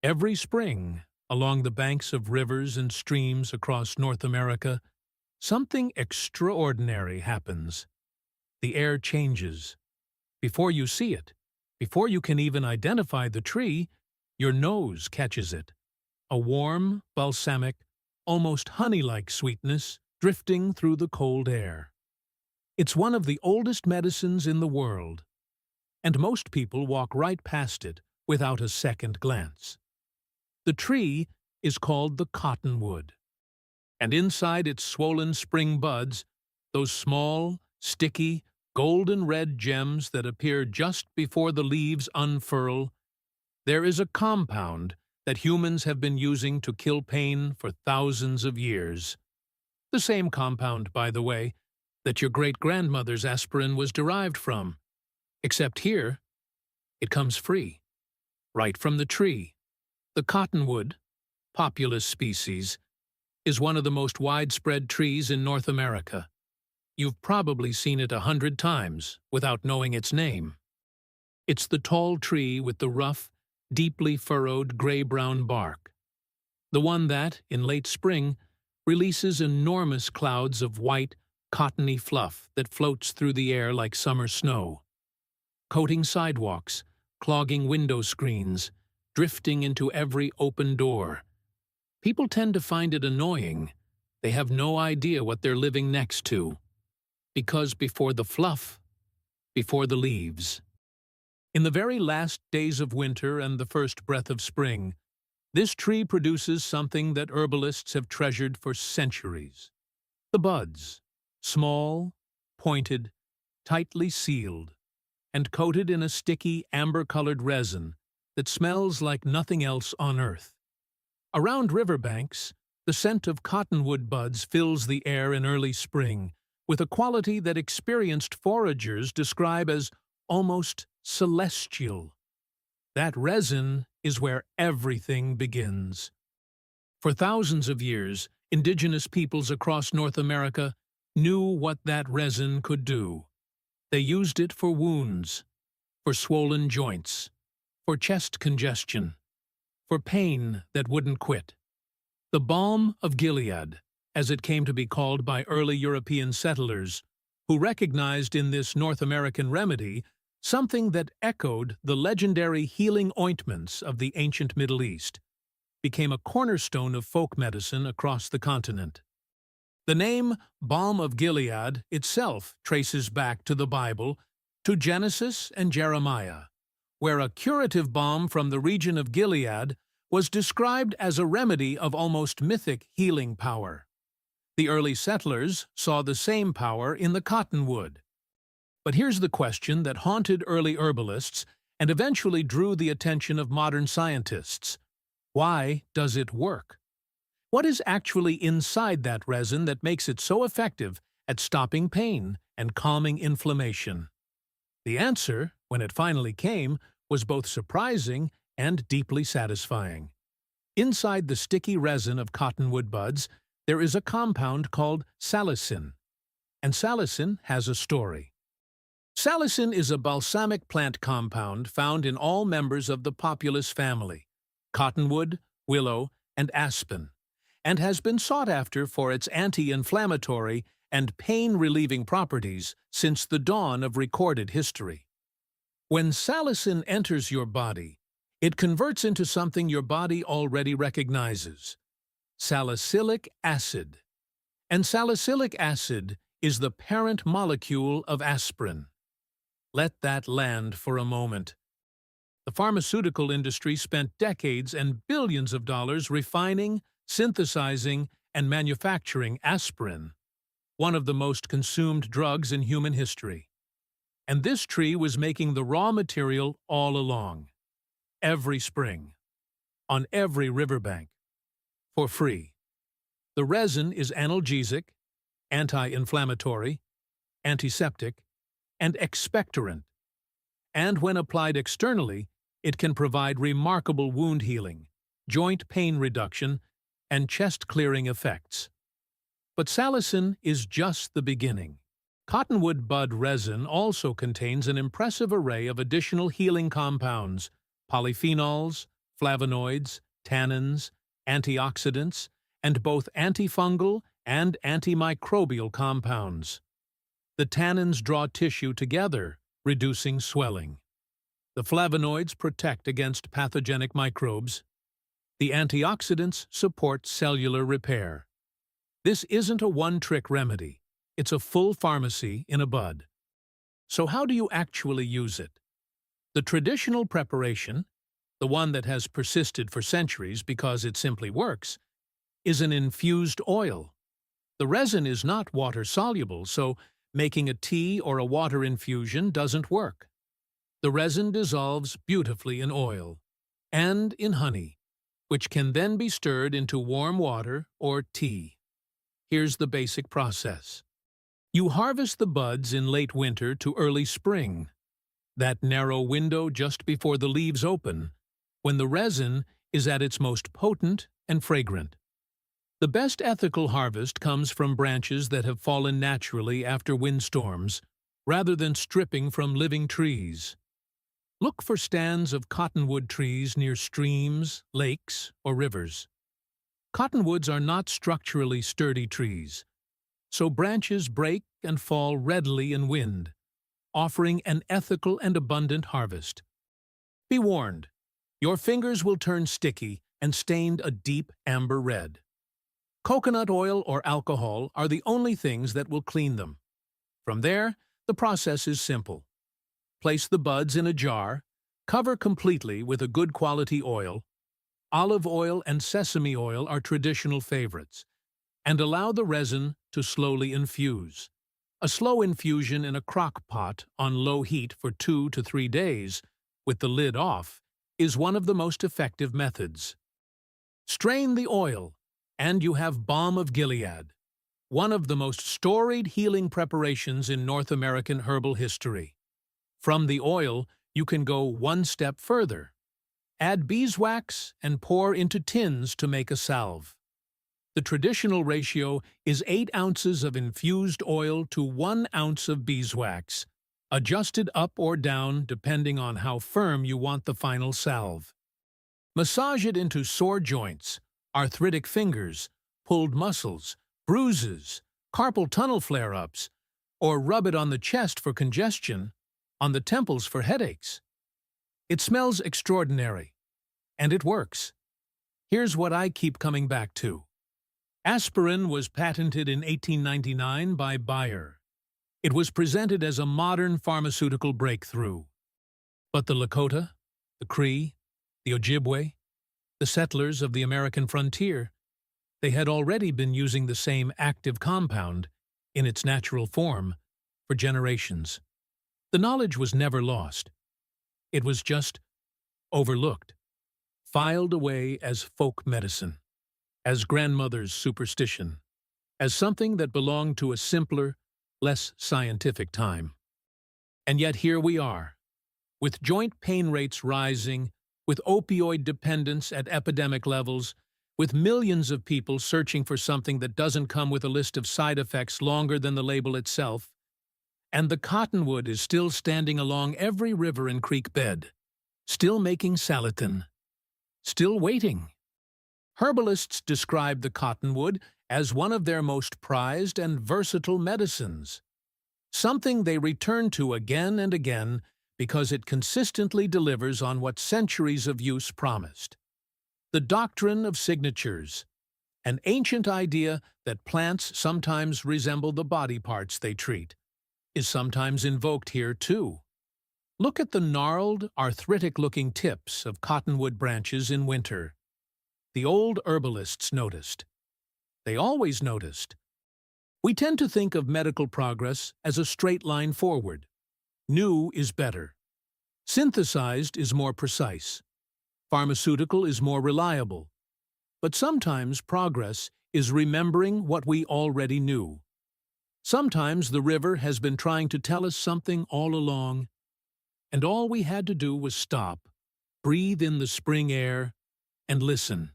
Every spring, along the banks of rivers and streams across North America, something extraordinary happens. The air changes. Before you see it, before you can even identify the tree, your nose catches it. A warm, balsamic, almost honey-like sweetness drifting through the cold air. It's one of the oldest medicines in the world, and most people walk right past it without a second glance. The tree is called the cottonwood, and inside its swollen spring buds, those small, sticky, golden red gems that appear just before the leaves unfurl, there is a compound that humans have been using to kill pain for thousands of years. The same compound, by the way, that your great-grandmother's aspirin was derived from. Except here, it comes free, right from the tree. The cottonwood, Populus species, is one of the most widespread trees in North America. You've probably seen it 100 times without knowing its name. It's the tall tree with the rough, deeply furrowed gray-brown bark. The one that, in late spring, releases enormous clouds of white, cottony fluff that floats through the air like summer snow, coating sidewalks, clogging window screens, drifting into every open door. People tend to find it annoying. They have no idea what they're living next to. Because before the fluff, before the leaves. In the very last days of winter and the first breath of spring, this tree produces something that herbalists have treasured for centuries. The buds, small, pointed, tightly sealed, and coated in a sticky, amber-colored resin that smells like nothing else on earth. Around riverbanks, the scent of cottonwood buds fills the air in early spring with a quality that experienced foragers describe as almost celestial. That resin is where everything begins. For thousands of years, indigenous peoples across North America knew what that resin could do. They used it for wounds, for swollen joints, for chest congestion, for pain that wouldn't quit. The Balm of Gilead, as it came to be called by early European settlers, who recognized in this North American remedy something that echoed the legendary healing ointments of the ancient Middle East, became a cornerstone of folk medicine across the continent. The name Balm of Gilead itself traces back to the Bible, to Genesis and Jeremiah, where a curative balm from the region of Gilead was described as a remedy of almost mythic healing power. The early settlers saw the same power in the cottonwood. But here's the question that haunted early herbalists and eventually drew the attention of modern scientists. Why does it work? What is actually inside that resin that makes it so effective at stopping pain and calming inflammation? The answer, when it finally came, was both surprising and deeply satisfying. Inside the sticky resin of cottonwood buds, there is a compound called salicin. And salicin has a story. Salicin is a balsamic plant compound found in all members of the Populus family, cottonwood, willow, and aspen, and has been sought after for its anti-inflammatory and pain-relieving properties since the dawn of recorded history. When salicin enters your body, it converts into something your body already recognizes: salicylic acid. And salicylic acid is the parent molecule of aspirin. Let that land for a moment. The pharmaceutical industry spent decades and billions of dollars refining, synthesizing, and manufacturing aspirin, one of the most consumed drugs in human history. And this tree was making the raw material all along, every spring, on every riverbank, for free. The resin is analgesic, anti-inflammatory, antiseptic, and expectorant, and when applied externally, it can provide remarkable wound healing, joint pain reduction, and chest-clearing effects. But salicin is just the beginning. Cottonwood bud resin also contains an impressive array of additional healing compounds, polyphenols, flavonoids, tannins, antioxidants, and both antifungal and antimicrobial compounds. The tannins draw tissue together, reducing swelling. The flavonoids protect against pathogenic microbes. The antioxidants support cellular repair. This isn't a one-trick remedy. It's a full pharmacy in a bud. So how do you actually use it? The traditional preparation, the one that has persisted for centuries because it simply works, is an infused oil. The resin is not water-soluble, so making a tea or a water infusion doesn't work. The resin dissolves beautifully in oil and in honey, which can then be stirred into warm water or tea. Here's the basic process. You harvest the buds in late winter to early spring, that narrow window just before the leaves open, when the resin is at its most potent and fragrant. The best ethical harvest comes from branches that have fallen naturally after windstorms, rather than stripping from living trees. Look for stands of cottonwood trees near streams, lakes, or rivers. Cottonwoods are not structurally sturdy trees, so branches break and fall readily in wind, offering an ethical and abundant harvest. Be warned, your fingers will turn sticky and stained a deep amber red. Coconut oil or alcohol are the only things that will clean them. From there, the process is simple. Place the buds in a jar, cover completely with a good quality oil. Olive oil and sesame oil are traditional favorites, and allow the resin to slowly infuse. A slow infusion in a crock pot on low heat for 2 to 3 days, with the lid off, is one of the most effective methods. Strain the oil, and you have Balm of Gilead, one of the most storied healing preparations in North American herbal history. From the oil, you can go one step further. Add beeswax and pour into tins to make a salve. The traditional ratio is 8 ounces of infused oil to 1 ounce of beeswax, adjusted up or down depending on how firm you want the final salve. Massage it into sore joints, arthritic fingers, pulled muscles, bruises, carpal tunnel flare-ups, or rub it on the chest for congestion, on the temples for headaches. It smells extraordinary, and it works. Here's what I keep coming back to. Aspirin was patented in 1899 by Bayer. It was presented as a modern pharmaceutical breakthrough. But the Lakota, the Cree, the Ojibwe, the settlers of the American frontier, they had already been using the same active compound, in its natural form, for generations. The knowledge was never lost. It was just overlooked, filed away as folk medicine, as grandmother's superstition, as something that belonged to a simpler, less scientific time. And yet here we are, with joint pain rates rising, with opioid dependence at epidemic levels, with millions of people searching for something that doesn't come with a list of side effects longer than the label itself, and the cottonwood is still standing along every river and creek bed, still making Salicin, still waiting. Herbalists describe the cottonwood as one of their most prized and versatile medicines, something they return to again and again because it consistently delivers on what centuries of use promised. The doctrine of signatures, an ancient idea that plants sometimes resemble the body parts they treat, is sometimes invoked here too. Look at the gnarled, arthritic-looking tips of cottonwood branches in winter. The old herbalists noticed. They always noticed. We tend to think of medical progress as a straight line forward. New is better. Synthesized is more precise. Pharmaceutical is more reliable. But sometimes progress is remembering what we already knew. Sometimes the river has been trying to tell us something all along, and all we had to do was stop, breathe in the spring air, and listen.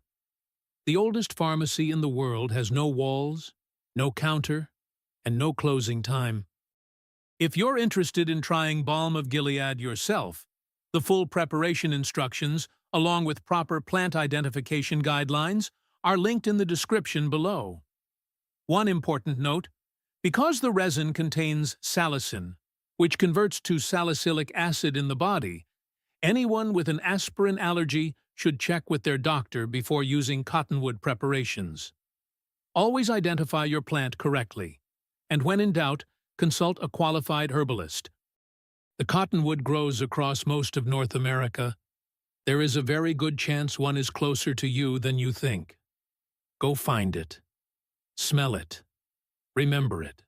The oldest pharmacy in the world has no walls, no counter, and no closing time. If you're interested in trying Balm of Gilead yourself, the full preparation instructions along with proper plant identification guidelines, are linked in the description below. One important note: because the resin contains salicin, which converts to salicylic acid in the body, anyone with an aspirin allergy should check with their doctor before using cottonwood preparations. Always identify your plant correctly, and when in doubt, consult a qualified herbalist. The cottonwood grows across most of North America. There is a very good chance one is closer to you than you think. Go find it. Smell it. Remember it.